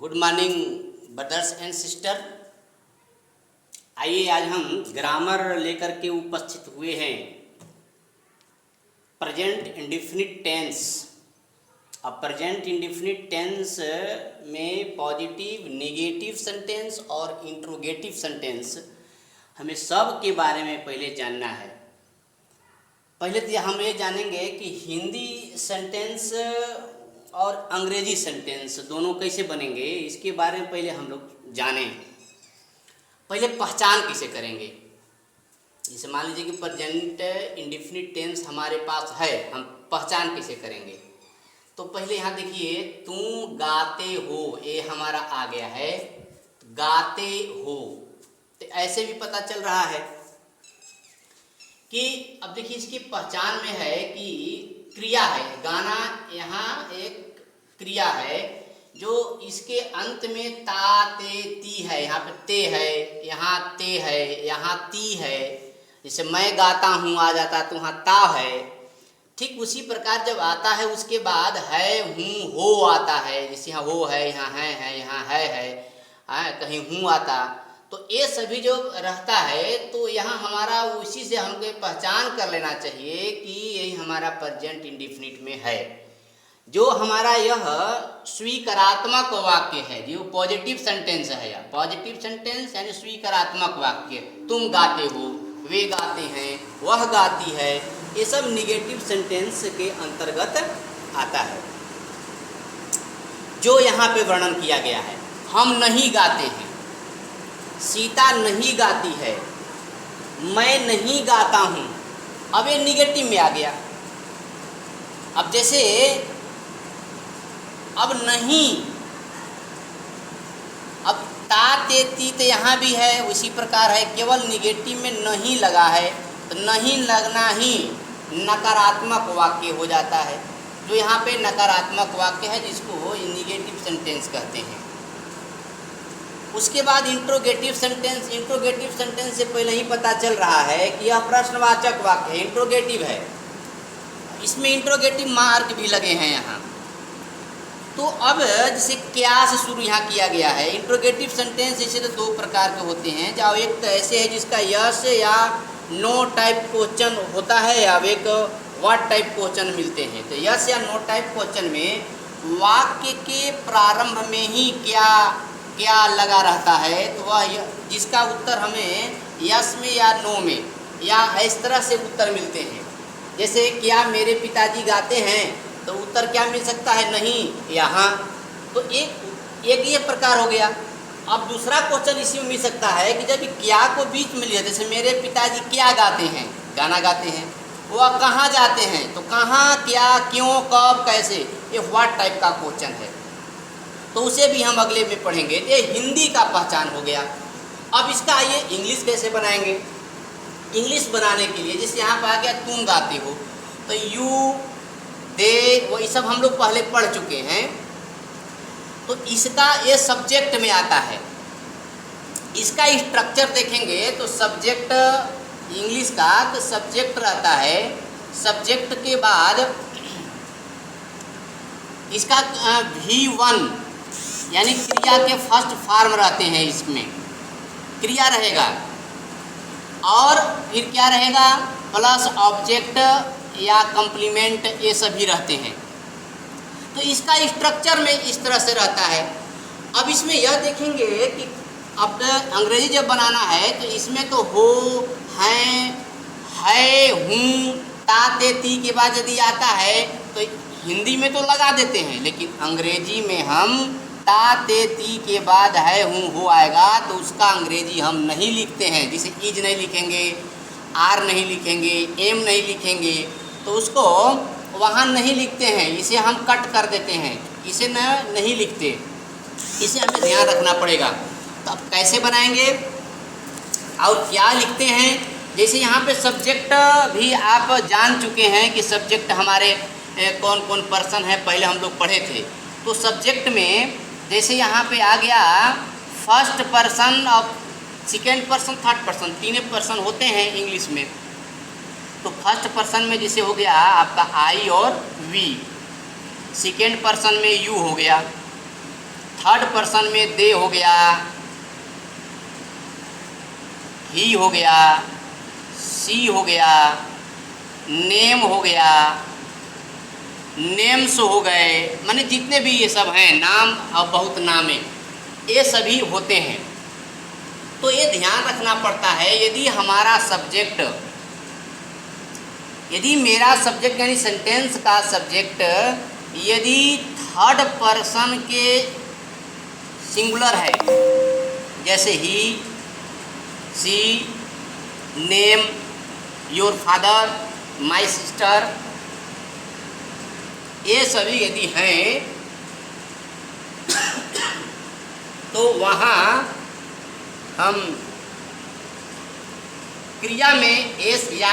Good morning brothers and sister. आइए आज हम ग्रामर लेकर के उपस्थित हुए हैं। Present indefinite tense. अब प्रेजेंट इंडेफिनिट टेंस में पॉजिटिव, नेगेटिव सेंटेंस और इंट्रोगेटिव सेंटेंस हमें सब के बारे में पहले जानना है। पहले तो हम ये जानेंगे कि हिंदी सेंटेंस और अंग्रेजी सेंटेंस दोनों कैसे बनेंगे, इसके बारे में पहले हम लोग जानें। पहले पहचान कैसे करेंगे। जैसे मान लीजिए कि प्रेजेंट इंडेफिनिट टेंस हमारे पास है, हम पहचान कैसे करेंगे। तो पहले यहाँ देखिए, तुम गाते हो, ये हमारा आ गया है, गाते हो। तो ऐसे भी पता चल रहा है कि अब देखिए इसकी पहचान में है कि क्रिया है, गाना यहाँ एक क्रिया है जो इसके अंत में ता ते ती है। यहाँ पे ते है, यहाँ ते है, यहाँ ती है। जैसे मैं गाता हूँ आ जाता, तो वहाँ ता है। ठीक उसी प्रकार जब आता है उसके बाद है, हूँ, हो आता है। जैसे यहाँ हो है, यहाँ है, यहाँ है, कहीं हूँ आता। तो ये सभी जो रहता है तो यहाँ हमारा उसी से हमको पहचान कर लेना चाहिए कि यही हमारा प्रेजेंट इंडेफिनिट में है। जो हमारा यह स्वीकारात्मक वाक्य है, जो पॉजिटिव सेंटेंस है, या पॉजिटिव सेंटेंस यानी स्वीकारात्मक वाक्य। तुम गाते हो, वे गाते हैं, वह गाती है, ये सब निगेटिव सेंटेंस के अंतर्गत आता है। जो यहाँ पे वर्णन किया गया है, हम नहीं गाते हैं, सीता नहीं गाती है, मैं नहीं गाता हूँ, अब ये निगेटिव में आ गया। अब जैसे अब नहीं, अब ता ते ती तो यहाँ भी है, उसी प्रकार है, केवल निगेटिव में नहीं लगा है तो नहीं लगना ही नकारात्मक वाक्य हो जाता है। जो यहाँ पे नकारात्मक वाक्य है जिसको निगेटिव सेंटेंस कहते हैं। उसके बाद इंट्रोगेटिव सेंटेंस। इंट्रोगेटिव सेंटेंस से पहले ही पता चल रहा है कि यह प्रश्नवाचक वाक्य है, इंट्रोगेटिव है। इसमें इंट्रोगेटिव मार्क भी लगे हैं यहाँ। तो अब जैसे क्या से शुरू यहाँ किया गया है। इंट्रोगेटिव सेंटेंस जैसे तो दो प्रकार के होते हैं, जहाँ एक तो ऐसे है जिसका यस या नो टाइप क्वेश्चन होता है, या एक व्हाट टाइप क्वेश्चन मिलते हैं। तो यस या नो टाइप क्वेश्चन में वाक्य के प्रारंभ में ही क्या लगा रहता है, तो वह जिसका उत्तर हमें यस में या नो में या इस तरह से उत्तर मिलते हैं। जैसे क्या मेरे पिताजी गाते हैं, तो उत्तर क्या मिल सकता है, नहीं या हाँ। तो एक ये प्रकार हो गया। अब दूसरा क्वेश्चन इसी में मिल सकता है कि जब क्या को बीच में लिया, जैसे मेरे पिताजी क्या गाते हैं, गाना गाते हैं, वह कहाँ जाते हैं, तो कहाँ, क्या, क्यों, कब, कैसे, ये व्हाट टाइप का क्वेश्चन है। तो उसे भी हम अगले में पढ़ेंगे। ये हिंदी का पहचान हो गया। अब इसका आइए इंग्लिश कैसे बनाएंगे। इंग्लिश बनाने के लिए जैसे यहाँ पर आ गया तुम गाते हो, तो यू, दे, वो सब हम लोग पहले पढ़ चुके हैं। तो इसका ये सब्जेक्ट में आता है। इसका स्ट्रक्चर देखेंगे तो सब्जेक्ट इंग्लिश का, तो सब्जेक्ट रहता है, सब्जेक्ट के बाद इसका V1 यानी क्रिया के फर्स्ट फॉर्म रहते हैं। इसमें क्रिया रहेगा और फिर क्या रहेगा, प्लस ऑब्जेक्ट या कम्प्लीमेंट, ये सभी रहते हैं। तो इसका स्ट्रक्चर में इस तरह से रहता है। अब इसमें यह देखेंगे कि अब अंग्रेजी जब बनाना है तो इसमें तो हो, हैं, है, हूँ, ता ते ती के बाद यदि आता है तो हिंदी में तो लगा देते हैं, लेकिन अंग्रेजी में हम ता ते ती के बाद है, हूँ, हो आएगा तो उसका अंग्रेजी हम नहीं लिखते हैं। जैसे इज नहीं लिखेंगे, आर नहीं लिखेंगे, एम नहीं लिखेंगे, तो उसको वहाँ नहीं लिखते हैं, इसे हम कट कर देते हैं, इसे नहीं लिखते। इसे हमें ध्यान रखना पड़ेगा। तो अब कैसे बनाएंगे और क्या लिखते हैं। जैसे यहाँ पे सब्जेक्ट भी आप जान चुके हैं कि सब्जेक्ट हमारे कौन कौन पर्सन है, पहले हम लोग पढ़े थे। तो सब्जेक्ट में जैसे यहाँ पे आ गया फर्स्ट पर्सन और सेकेंड पर्सन, थर्ड पर्सन, तीन पर्सन होते हैं इंग्लिश में। तो फर्स्ट पर्सन में जैसे हो गया आपका आई और वी, सेकेंड पर्सन में यू हो गया, थर्ड पर्सन में दे हो गया, ही हो गया, सी हो गया, नेम हो गया, नेम्स हो गए, माने जितने भी ये सब हैं नाम और बहुत नामे, ये सभी होते हैं। तो ये ध्यान रखना पड़ता है, यदि हमारा सब्जेक्ट, यदि मेरा सब्जेक्ट यानी सेंटेंस का सब्जेक्ट यदि थर्ड पर्सन के सिंगुलर है, जैसे he, she, name, your father, my sister, ये सभी यदि हैं तो वहाँ हम क्रिया में एस या